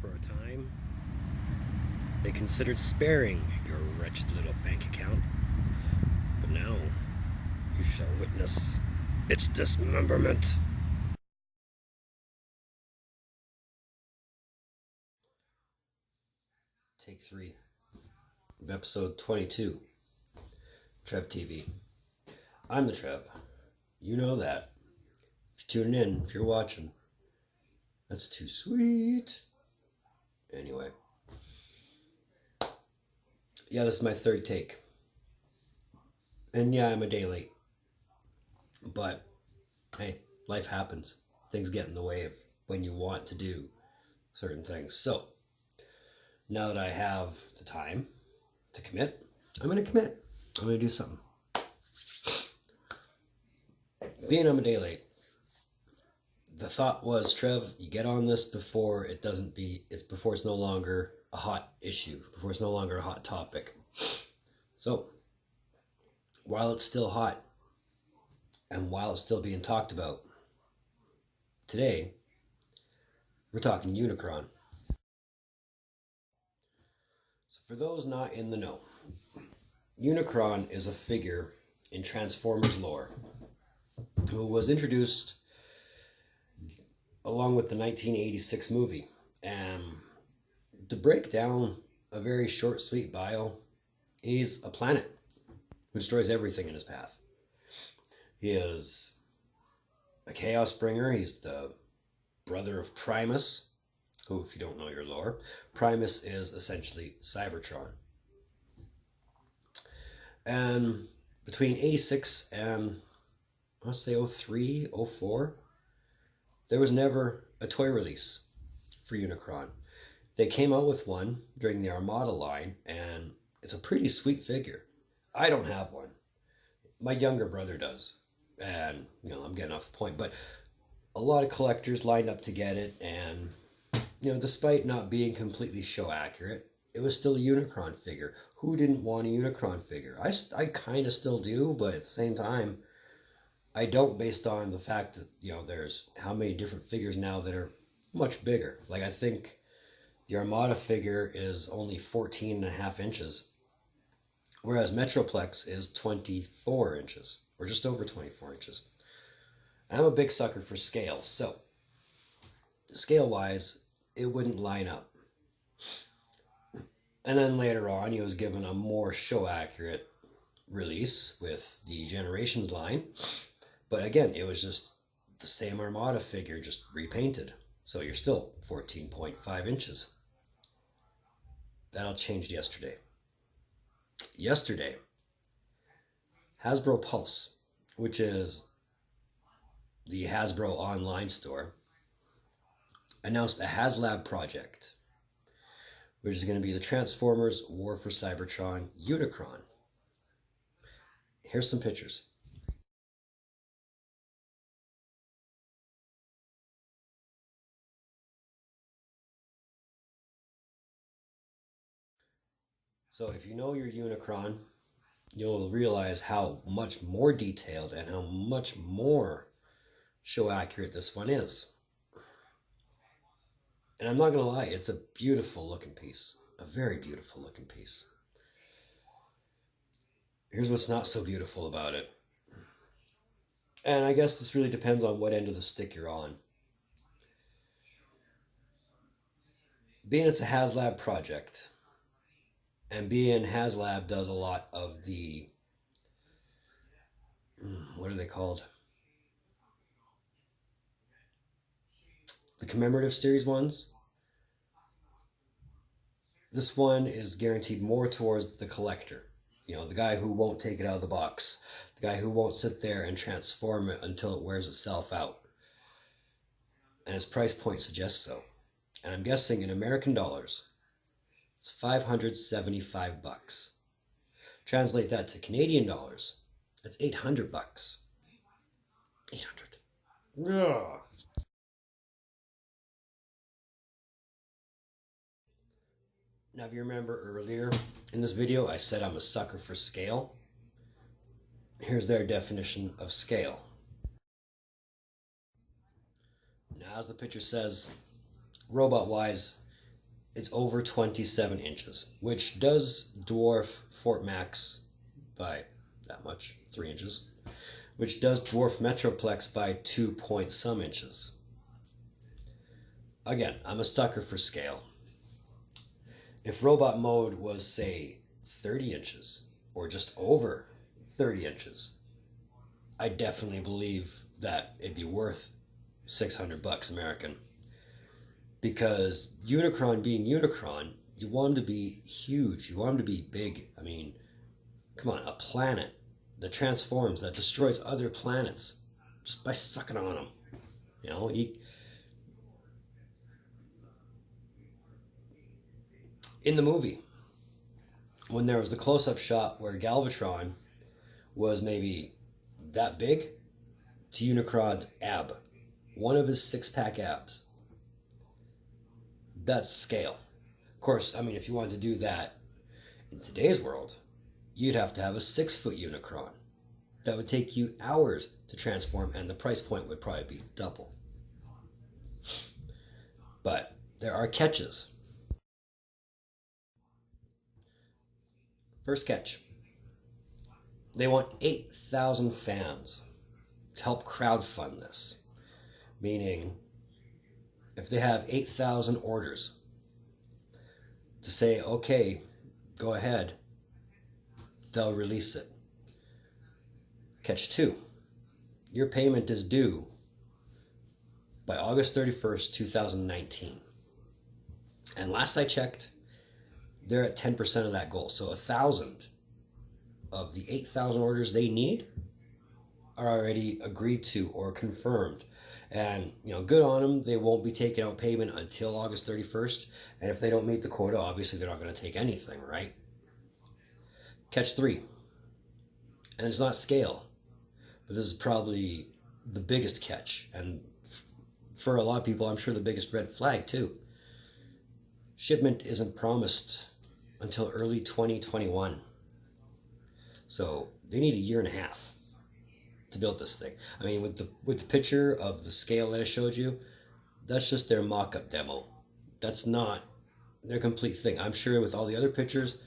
for a time. They considered sparing your wretched little bank account, but now you shall witness its dismemberment. Take 3 of episode 22, Trev TV. I'm the Trev. You know that. If you're tuning in, if you're watching, that's too sweet. Anyway. Yeah, this is my third take. And yeah, I'm a day late. But, hey, life happens. Things get in the way of when you want to do certain things. So, now that I have the time to commit, I'm going to commit. I'm going to do something. Being I'm a day late, the thought was, Trev, you get on this before before it's no longer a hot issue, before it's no longer a hot topic. So, while it's still hot, and while it's still being talked about, today, we're talking Unicron. So for those not in the know, Unicron is a figure in Transformers lore who was introduced along with the 1986 movie. And to break down a very short, sweet bio, he's a planet who destroys everything in his path. He is a chaos bringer. He's the brother of Primus, who, if you don't know your lore, Primus is essentially Cybertron. And between 86 and, let's say 03, 04, there was never a toy release for Unicron. They came out with one during the Armada line, and it's a pretty sweet figure. I don't have one. My younger brother does. And, I'm getting off the point, but a lot of collectors lined up to get it, and, despite not being completely show accurate, it was still a Unicron figure. Who didn't want a Unicron figure? I kind of still do, but at the same time, I don't, based on the fact that, there's how many different figures now that are much bigger. Like, I think the Armada figure is only 14.5 inches, whereas Metroplex is 24 inches, or just over 24 inches. And I'm a big sucker for scale, so scale-wise, it wouldn't line up. And then later on, he was given a more show-accurate release with the Generations line. But again, it was just the same Armada figure, just repainted. So you're still 14.5 inches. That all changed yesterday. Yesterday, Hasbro Pulse, which is the Hasbro online store, announced a HASLAB project, which is going to be the Transformers War for Cybertron Unicron. Here's some pictures. So if you know your Unicron, you'll realize how much more detailed and how much more show accurate this one is. And I'm not going to lie, it's a beautiful looking piece. A very beautiful looking piece. Here's what's not so beautiful about it. And I guess this really depends on what end of the stick you're on. Being it's a HASLAB project, and being HASLAB does a lot of the, what are they called? The commemorative series ones. This one is guaranteed more towards the collector. The guy who won't take it out of the box. The guy who won't sit there and transform it until it wears itself out. And its price point suggests so. And I'm guessing in American dollars, it's $575. Translate that to Canadian dollars, that's $800. 800. Yeah. Now, if you remember earlier in this video, I said I'm a sucker for scale. Here's their definition of scale. Now, as the picture says, robot-wise, it's over 27 inches, which does dwarf Fort Max by that much, 3 inches, which does dwarf Metroplex by 2 point some inches. Again, I'm a sucker for scale. If robot mode was, say, 30 inches or just over 30 inches, I definitely believe that it'd be worth $600 American. Because Unicron being Unicron, you want him to be huge. You want him to be big. I mean, come on, a planet that transforms, that destroys other planets just by sucking on them. You know, in the movie, when there was the close-up shot where Galvatron was maybe that big to Unicron's ab, one of his six-pack abs. That's scale. Of course, I mean, if you wanted to do that in today's world, you'd have to have a 6-foot Unicron. That would take you hours to transform, and the price point would probably be double. But there are catches. First catch. They want 8,000 fans to help crowdfund this. Meaning, if they have 8,000 orders to say, okay, go ahead, they'll release it. Catch 2. Your payment is due by August 31st, 2019. And last I checked, they're at 10% of that goal. So 1,000 of the 8,000 orders they need are already agreed to or confirmed. And, you know, good on them. They won't be taking out payment until August 31st. And if they don't meet the quota, obviously they're not going to take anything, right? Catch 3. And it's not scale. But this is probably the biggest catch. And for a lot of people, I'm sure the biggest red flag, too. Shipment isn't promised until early 2021. So they need a year and a half to build this thing. I mean, with the picture of the scale that I showed you, that's just their mock-up demo. That's not their complete thing. I'm sure with all the other pictures,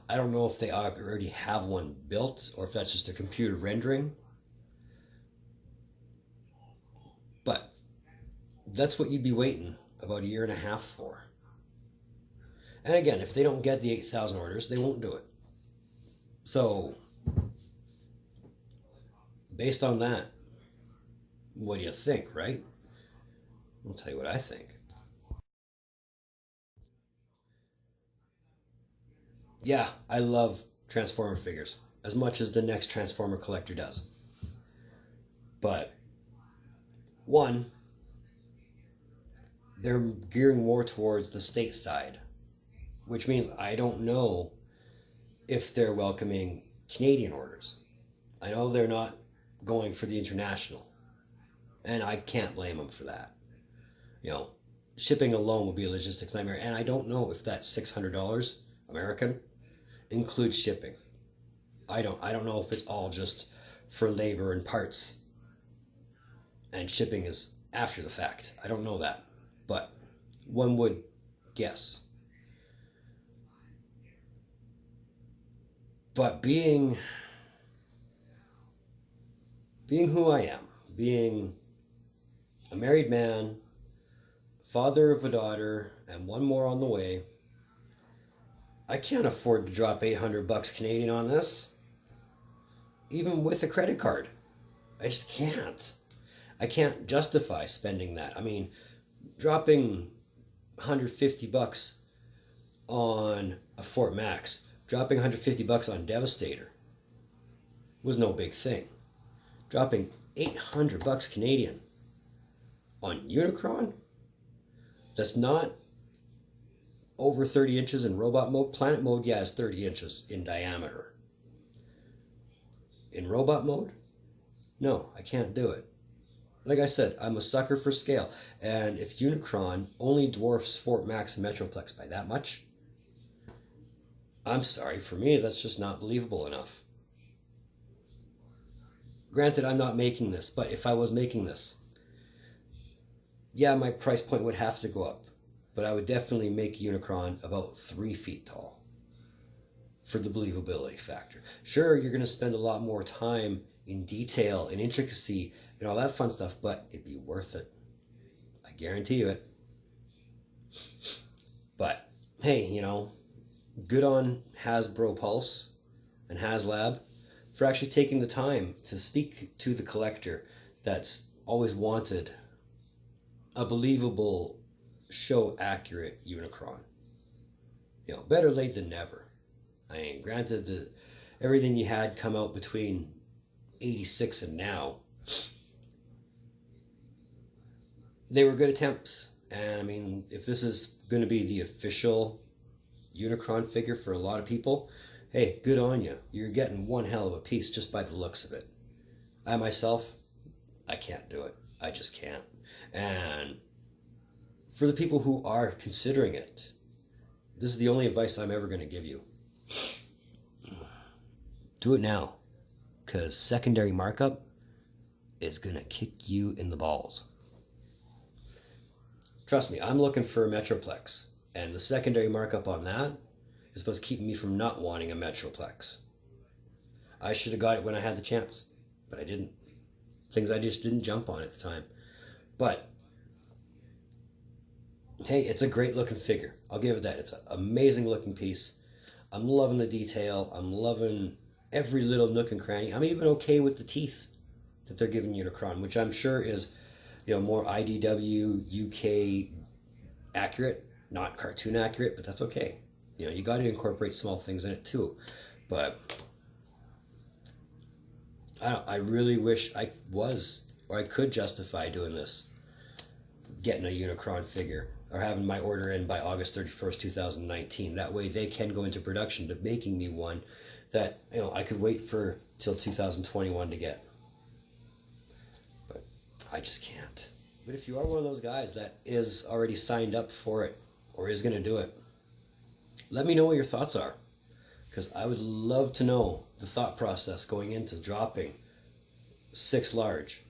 I don't know if they already have one built or if that's just a computer rendering. But that's what you'd be waiting about a year and a half for. And again, if they don't get the 8,000 orders, they won't do it. So, based on that, what do you think, right? I'll tell you what I think. Yeah, I love Transformer figures as much as the next Transformer collector does. But, one, they're gearing more towards the state side, which means I don't know if they're welcoming Canadian orders. I know they're not going for the international, and I can't blame them for that. You know, shipping alone will be a logistics nightmare, and I don't know if that $600 American includes shipping. I don't know if it's all just for labor and parts, and shipping is after the fact. I don't know that, but one would guess. But being who I am, being a married man, father of a daughter, and one more on the way, I can't afford to drop $800 Canadian on this, even with a credit card. I just can't. I can't justify spending that. I mean, dropping $150 on a Fort Max, dropping $150 on Devastator was no big thing. Dropping $800 Canadian on Unicron, that's not over 30 inches in robot mode. Planet mode, yeah, is 30 inches in diameter. In robot mode, no, I can't do it. Like I said, I'm a sucker for scale. And if Unicron only dwarfs Fort Max and Metroplex by that much, I'm sorry, for me, that's just not believable enough. Granted, I'm not making this, but if I was making this, yeah, my price point would have to go up. but I would definitely make Unicron about 3 feet tall for the believability factor. Sure, you're going to spend a lot more time in detail and intricacy and all that fun stuff, but it'd be worth it. I guarantee you it. But hey, you know, good on Hasbro Pulse and HASLAB for actually taking the time to speak to the collector that's always wanted a believable, show accurate Unicron. You know, better late than never. I mean, granted, everything you had come out between 86 and now, they were good attempts. And I mean, if this is going to be the official Unicron figure for a lot of people, hey, good on you. You're getting one hell of a piece just by the looks of it. I myself, I can't do it. I just can't. And for the people who are considering it, this is the only advice I'm ever going to give you. Do it now, because secondary markup is going to kick you in the balls. Trust me, I'm looking for a Metroplex, and the secondary markup on that is supposed to keep me from not wanting a Metroplex. I should have got it when I had the chance, but I didn't. Things I just didn't jump on at the time. But hey, it's a great looking figure. I'll give it that. It's an amazing looking piece. I'm loving the detail. I'm loving every little nook and cranny. I'm even okay with the teeth that they're giving Unicron, which I'm sure is, you know, more IDW UK accurate, not cartoon accurate, but that's okay. You know, you got to incorporate small things in it too. But I really wish I was, or I could justify doing this, getting a Unicron figure, or having my order in by August 31st, 2019. That way they can go into production to making me one that, you know, I could wait for till 2021 to get. But I just can't. But if you are one of those guys that is already signed up for it, or is going to do it, let me know what your thoughts are. Because I would love to know the thought process going into dropping 6 large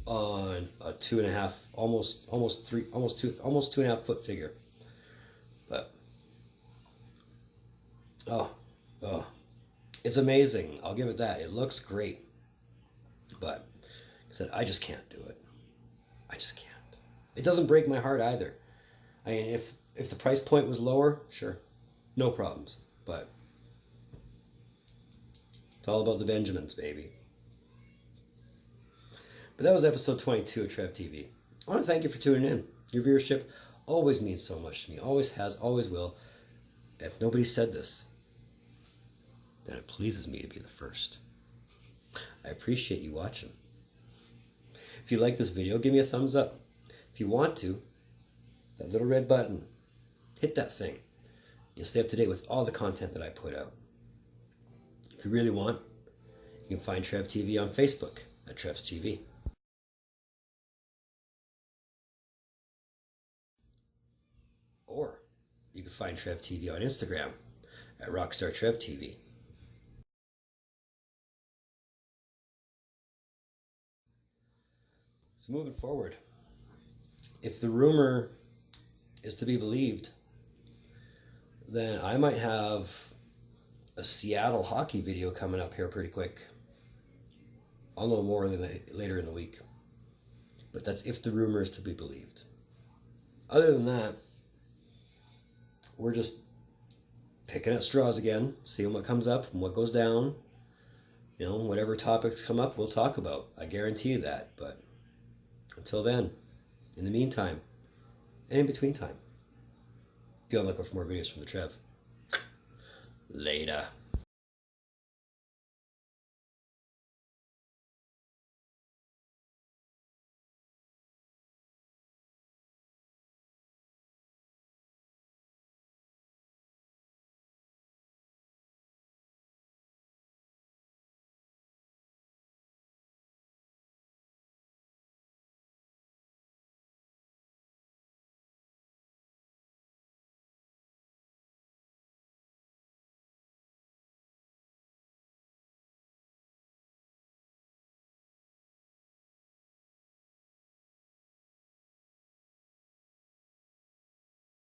on a 2.5, almost 2.5 foot figure. But oh, it's amazing. I'll give it that. It looks great. But like I said, I just can't do it. I just can't. It doesn't break my heart either. I mean, if the price point was lower, sure, no problems. But it's all about the Benjamins, baby. But that was episode 22 of Trev TV. I want to thank you for tuning in. Your viewership always means so much to me. Always has, always will. If nobody said this, then it pleases me to be the first. I appreciate you watching. If you like this video, give me a thumbs up. If you want to, that little red button, hit that thing. You'll stay up to date with all the content that I put out. If you really want, you can find Trev TV on Facebook at Trev's TV. Or you can find Trev TV on Instagram at rockstartrev TV. So moving forward, if the rumor is to be believed, then I might have a Seattle hockey video coming up here pretty quick. I'll know more later in the week. But that's if the rumor is to be believed. Other than that, we're just picking at straws again, seeing what comes up and what goes down. You know, whatever topics come up, we'll talk about. I guarantee you that. But until then, in the meantime, and in between time, be on the lookout for more videos from the Trev. Later.